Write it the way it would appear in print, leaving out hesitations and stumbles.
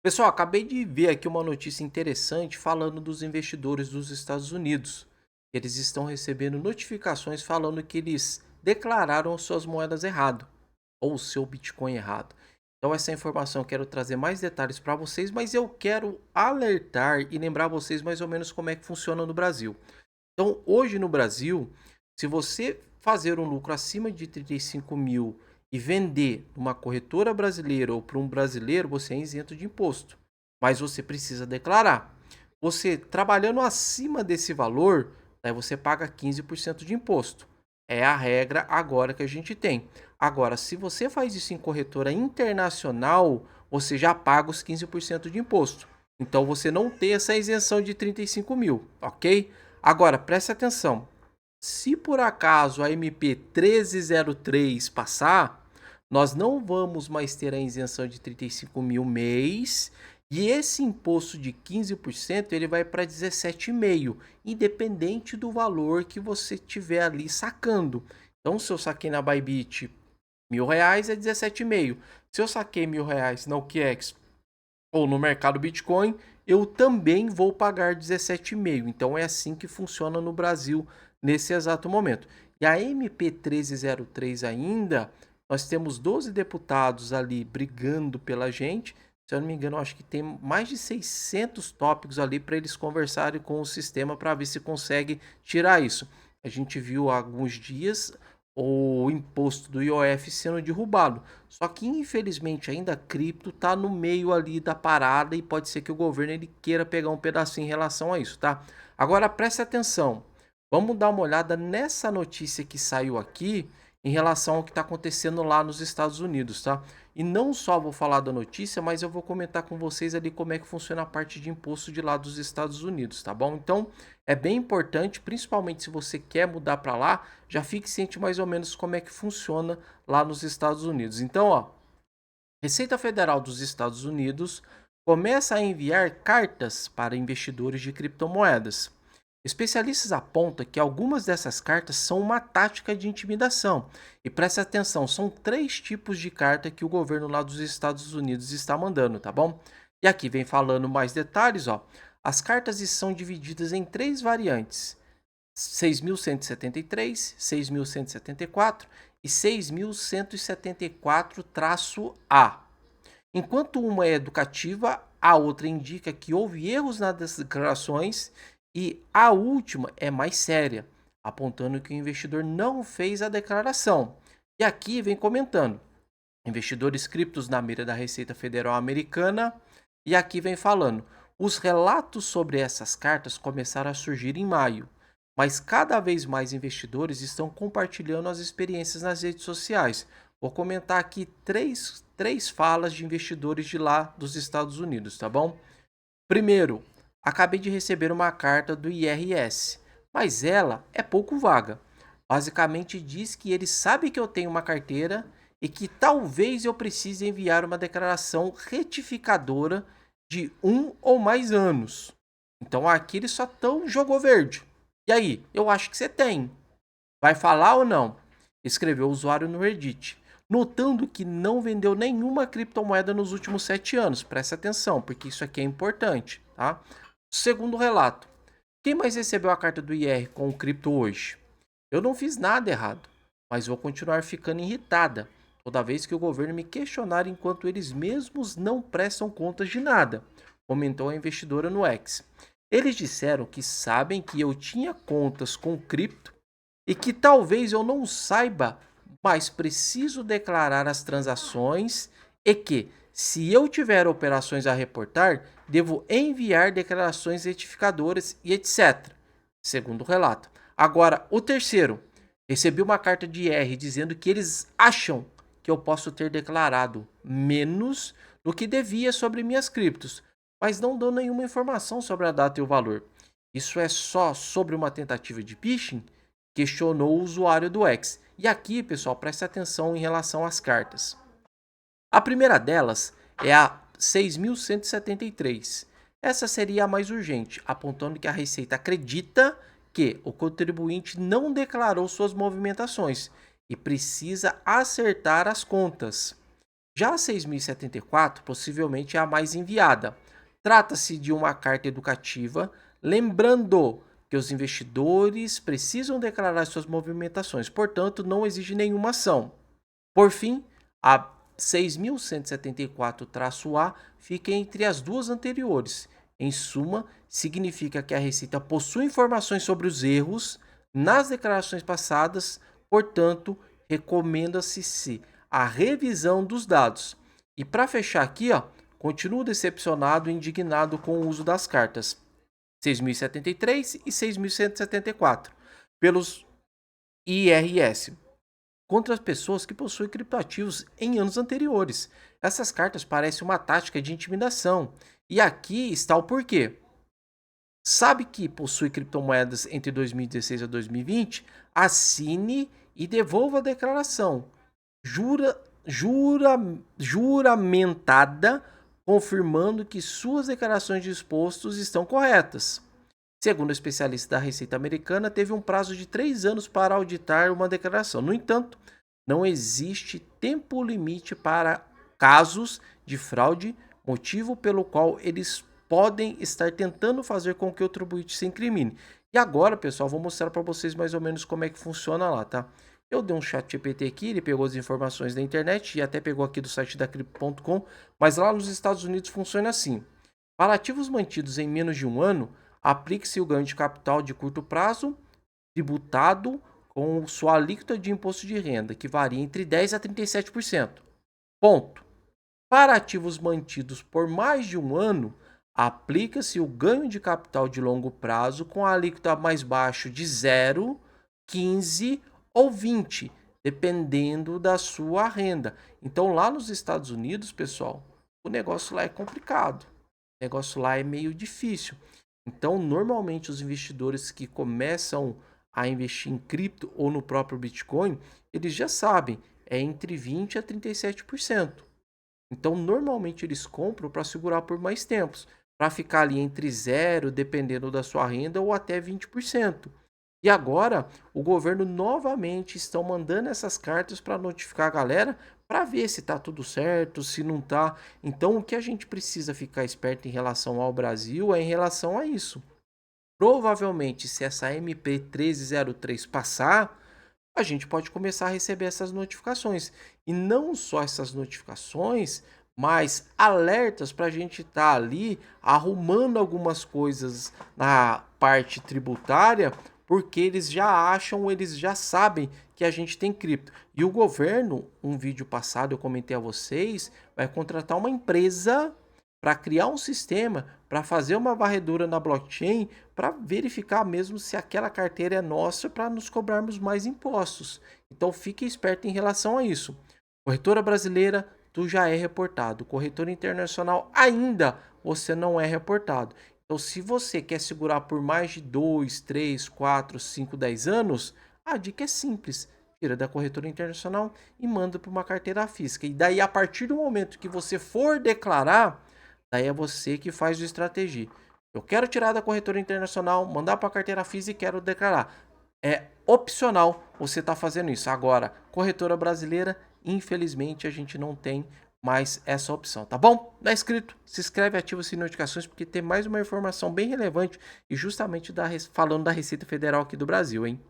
Pessoal, acabei de ver aqui uma notícia interessante falando dos investidores dos Estados Unidos. Eles estão recebendo notificações falando que eles declararam suas moedas errado, ou o seu Bitcoin errado. Então, essa informação eu quero trazer mais detalhes para vocês, mas eu quero alertar e lembrar vocês mais ou menos como é que funciona no Brasil. Então, hoje no Brasil, se você fazer um lucro acima de 35 mil e vender numa corretora brasileira ou para um brasileiro, você é isento de imposto. Mas você precisa declarar. Você trabalhando acima desse valor, aí você paga 15% de imposto. É a regra agora que a gente tem. Agora, se você faz isso em corretora internacional, você já paga os 15% de imposto. Então você não tem essa isenção de 35 mil, ok? Agora, preste atenção. Se por acaso a MP 1303 passar, nós não vamos mais ter a isenção de 35 mil mês e esse imposto de 15% ele vai para 17,5, independente do valor que você tiver ali sacando. Então, se eu saquei na Bybit R$ 1.000 é 17,5. Se eu saquei R$ 1.000 na OKEx ou no mercado Bitcoin, eu também vou pagar 17,5. Então é assim que funciona no Brasil nesse exato momento. E a MP 1303 ainda, nós temos 12 deputados ali brigando pela gente. Se eu não me engano, acho que tem mais de 600 tópicos ali para eles conversarem com o sistema para ver se consegue tirar isso. A gente viu há alguns dias o imposto do IOF sendo derrubado. Só que infelizmente ainda a cripto está no meio ali da parada e pode ser que o governo ele queira pegar um pedacinho em relação a isso, tá? Agora preste atenção. Vamos dar uma olhada nessa notícia que saiu aqui em relação ao que está acontecendo lá nos Estados Unidos, tá? E não só vou falar da notícia, mas eu vou comentar com vocês ali como é que funciona a parte de imposto de lá dos Estados Unidos, tá bom? Então, é bem importante, principalmente se você quer mudar para lá, já fique ciente mais ou menos como é que funciona lá nos Estados Unidos. Então, ó, Receita Federal dos Estados Unidos começa a enviar cartas para investidores de criptomoedas. Especialistas apontam que algumas dessas cartas são uma tática de intimidação. E preste atenção, são três tipos de carta que o governo lá dos Estados Unidos está mandando, tá bom? E aqui vem falando mais detalhes, ó. As cartas são divididas em três variantes: 6.173, 6.174 e 6.174-A. Enquanto uma é educativa, a outra indica que houve erros nas declarações e a última é mais séria, apontando que o investidor não fez a declaração. E aqui vem comentando: investidores criptos na mira da Receita Federal Americana. E aqui vem falando: os relatos sobre essas cartas começaram a surgir em maio, mas cada vez mais investidores estão compartilhando as experiências nas redes sociais. Vou comentar aqui três falas de investidores de lá dos Estados Unidos, tá bom? Primeiro, acabei de receber uma carta do IRS, mas ela é pouco vaga. Basicamente diz que ele sabe que eu tenho uma carteira e que talvez eu precise enviar uma declaração retificadora de 1 ou mais anos. Então aqui ele só tão jogou verde. E aí, eu acho que você tem. Vai falar ou não? Escreveu o usuário no Reddit, notando que não vendeu nenhuma criptomoeda nos últimos 7 anos. Preste atenção, porque isso aqui é importante, tá? Segundo relato, quem mais recebeu a carta do IR com o cripto hoje? Eu não fiz nada errado, mas vou continuar ficando irritada toda vez que o governo me questionar enquanto eles mesmos não prestam contas de nada, comentou a investidora no X. Eles disseram que sabem que eu tinha contas com cripto e que talvez eu não saiba, mas preciso declarar as transações e que, se eu tiver operações a reportar, devo enviar declarações retificadoras e etc. Segundo o relato. Agora, o terceiro. Recebi uma carta de R dizendo que eles acham que eu posso ter declarado menos do que devia sobre minhas criptos, mas não dão nenhuma informação sobre a data e o valor. Isso é só sobre uma tentativa de phishing? Questionou o usuário do X. E aqui, pessoal, preste atenção em relação às cartas. A primeira delas é a 6.173. Essa seria a mais urgente, apontando que a Receita acredita que o contribuinte não declarou suas movimentações e precisa acertar as contas. Já a 6.074 possivelmente é a mais enviada. Trata-se de uma carta educativa, lembrando que os investidores precisam declarar suas movimentações, portanto, não exige nenhuma ação. Por fim, a 6.174-A fica entre as duas anteriores. Em suma, significa que a Receita possui informações sobre os erros nas declarações passadas, portanto, recomenda-se a revisão dos dados. E para fechar aqui, continuo decepcionado e indignado com o uso das cartas 6.073 e 6.174 pelos IRS contra as pessoas que possuem criptoativos em anos anteriores. Essas cartas parecem uma tática de intimidação. E aqui está o porquê. Sabe que possui criptomoedas entre 2016 a 2020? Assine e devolva a declaração juramentada, confirmando que suas declarações de impostos estão corretas. Segundo o especialista da Receita Americana, teve um prazo de 3 anos para auditar uma declaração. No entanto, não existe tempo limite para casos de fraude, motivo pelo qual eles podem estar tentando fazer com que o tribuinte se incrimine. E agora, pessoal, vou mostrar para vocês mais ou menos como é que funciona lá, tá? Eu dei um chat GPT aqui, ele pegou as informações da internet e até pegou aqui do site da Crypto.com, mas lá nos Estados Unidos funciona assim. Para ativos mantidos em menos de um ano, aplique-se o ganho de capital de curto prazo, tributado com sua alíquota de imposto de renda, que varia entre 10% a 37%. Ponto. Para ativos mantidos por mais de um ano, aplica-se o ganho de capital de longo prazo com a alíquota mais baixa de 0, 15 ou 20, dependendo da sua renda. Então, lá nos Estados Unidos, pessoal, o negócio lá é complicado. O negócio lá é meio difícil. Então, normalmente, os investidores que começam a investir em cripto ou no próprio Bitcoin, eles já sabem, é entre 20% a 37%. Então, normalmente, eles compram para segurar por mais tempos, para ficar ali entre 0, dependendo da sua renda, ou até 20%. E agora, o governo novamente estão mandando essas cartas para notificar a galera, para ver se está tudo certo, se não está. Então, o que a gente precisa ficar esperto em relação ao Brasil é em relação a isso. Provavelmente, se essa MP 1303 passar, a gente pode começar a receber essas notificações. E não só essas notificações, mas alertas para a gente estar ali arrumando algumas coisas na parte tributária, porque eles já acham, eles já sabem que a gente tem cripto. E o governo, um vídeo passado eu comentei a vocês, vai contratar uma empresa para criar um sistema, para fazer uma varredura na blockchain, para verificar mesmo se aquela carteira é nossa, para nos cobrarmos mais impostos. Então fique esperto em relação a isso. Corretora brasileira, tu já é reportado. Corretora internacional, ainda você não é reportado. Então, se você quer segurar por mais de 2, 3, 4, 5, 10 anos, a dica é simples. Tira da corretora internacional e manda para uma carteira física. E daí, a partir do momento que você for declarar, daí é você que faz o estratégia. Eu quero tirar da corretora internacional, mandar para a carteira física e quero declarar. É opcional você estar fazendo isso. Agora, corretora brasileira, infelizmente a gente não tem mais essa opção, tá bom? Não é inscrito? Se inscreve, ativa as notificações porque tem mais uma informação bem relevante e justamente falando da Receita Federal aqui do Brasil, hein?